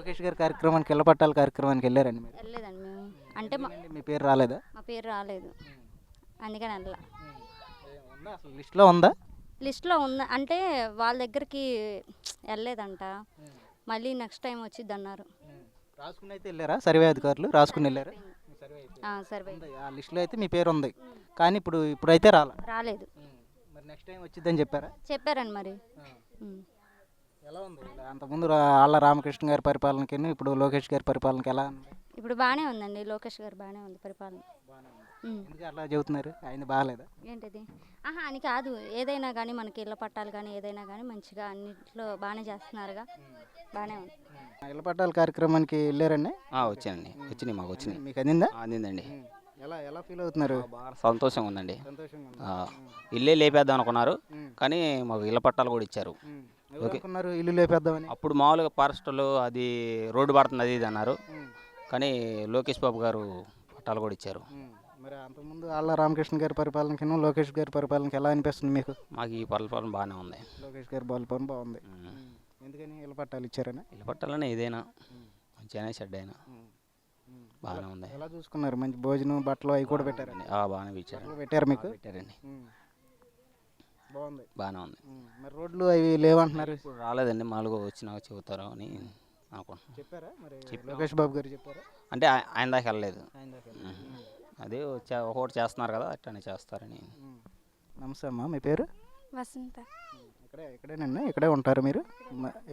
లోకేష్ గారి కార్యక్రమానికి ఇళ్ళ పట్టాల కార్యక్రమానికి వెళ్ళారండి మీరు? వెళ్ళలేదండి మేము. అంటే ఎందుకండి మీ పేరు రాలేదా? మా పేరు రాలేదు, అందుకని వెళ్ళ. ఉందా అసలు లిస్ట్లో ఉందా? లిస్ట్లో ఉంది అంటే వాళ్ళ దగ్గరికి వెళ్ళలేదంట, మళ్ళీ నెక్స్ట్ టైం వచ్చింది అన్నారు. రాసుకుని అయితే వెళ్ళారా సర్వే అధికారులు? రాసుకుని వెళ్ళారా? సర్వే ఉంది. ఆ లిస్టులో అయితే మీ పేరు ఉంది, కానీ ఇప్పుడైతే రాలేదు. మరి నెక్స్ట్ టైం వచ్చిందని చెప్పారా? చెప్పారండి మరి. ఎలా ఉంది అంతకుముందు ఆళ్ళ రామకృష్ణ గారి పరిపాలనకి ఇప్పుడు లోకేష్ గారి పరిపాలనకి ఎలా ఉంది? ఇప్పుడు బాగానే ఉందండి, లోకేష్ గారు బాగానే ఉంది పరిపాలన. ఎందుకు అట్లా చెబుతున్నారు? ఆయన బాగాలేదా? ఏంటిది? అని కాదు, ఏదైనా కానీ మనకి ఇళ్ళ పట్టాలు కానీ ఏదైనా కానీ మంచిగా అన్నింటిలో బాగానే చేస్తున్నారుగా, బాగానే ఉంది. ఇళ్ళ పట్టాల కార్యక్రమానికి వెళ్ళారండి? వచ్చానండి, వచ్చినాయి, మాకు వచ్చినాయి. మీకు అందిందా? అందిందండి. ఎలా ఎలా ఫీల్ అవుతున్నారు? బాగా సంతోషంగా ఉందండి. సంతోషంగా ఇల్లే లేపేద్దాం అనుకున్నారు, కానీ మాకు ఇళ్ళ పట్టాలు కూడా ఇచ్చారు. అనుకున్నారు ఇల్లు లేపేద్దామని? అప్పుడు మామూలుగా ఫారెస్ట్లో అది రోడ్డు పడుతుంది అది ఇది అన్నారు, కానీ లోకేష్ బాబు గారు పట్టాలు కూడా ఇచ్చారు. మరి అంతకుముందు ఆళ్ళ రామకృష్ణ గారి పరిపాలనకి లోకేష్ గారి పరిపాలనకి ఎలా అనిపిస్తుంది మీకు? మాకు ఈ పరిపాలన బాగానే ఉంది. లోకేష్ గారి పరిపాలన బాగుంది. ఎందుకని ఇళ్ళ పట్టాలు ఇచ్చారని? ఇళ్ళ పట్టాలనే ఏదైనా మంచిగానే చెడ్డ అయినా బాగానే ఉంది. ఎలా చూసుకున్నారు? మంచి భోజనం బట్టలు అవి కూడా పెట్టారండి? బాగానే ఇచ్చారు. పెట్టారు మీకు? పెట్టారండి, బాగుంది, బాగానే ఉంది. మరి రోడ్లు అవి లేవంటున్నారు? ఇప్పుడు రాలేదండి, మామూలుగా వచ్చినాక చెబుతారు అని అనుకుంటున్నాను. చెప్పారా మరి లోకేష్ బాబు గారు చెప్పారా? అంటే ఆయన దాకా వెళ్ళలేదు. అదే ఒకటి చేస్తున్నారు కదా, అట్లనే చేస్తారని. నమస్తే అమ్మా, మీ పేరు? వసంత. ఇక్కడేనండి, ఇక్కడే ఉంటారు మీరు?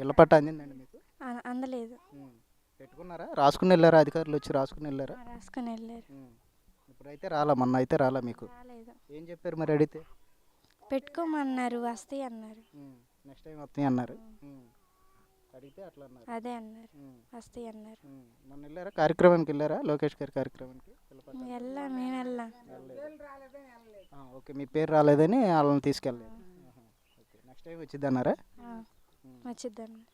ఇళ్ళ పట్ట అందిందండి మీకు? అందలేదు. పెట్టుకున్నారా? రాసుకుని వెళ్ళారా? అధికారులు వచ్చి రాసుకుని వెళ్ళారా? రాసుకుని వెళ్ళారు. ఇప్పుడైతే రాలా, మొన్న అయితే రాలా మీకు? రాలేదు. ఏం చెప్పారు మరి అడిగితే? పెట్టుకోమన్నారు, వస్తాయి అన్నారు. నెక్స్ట్ టైం వస్తాయి అన్నారు. అడిగితే అట్లా అన్నారు. అదే అన్నారు, వస్తాయి అన్నారు. మొన్న వెళ్ళారా కార్యక్రమానికి? వెళ్ళారా లోకేష్ గారి కార్యక్రమానికి? మేము వెళ్ళాం. ఓకే, మీ పేరు రాలేదని వాళ్ళని తీసుకెళ్ళలేదు. ఓకే, నెక్స్ట్ టైం వచ్చింది అన్నారా? వచ్చిద్ది అన్నారు.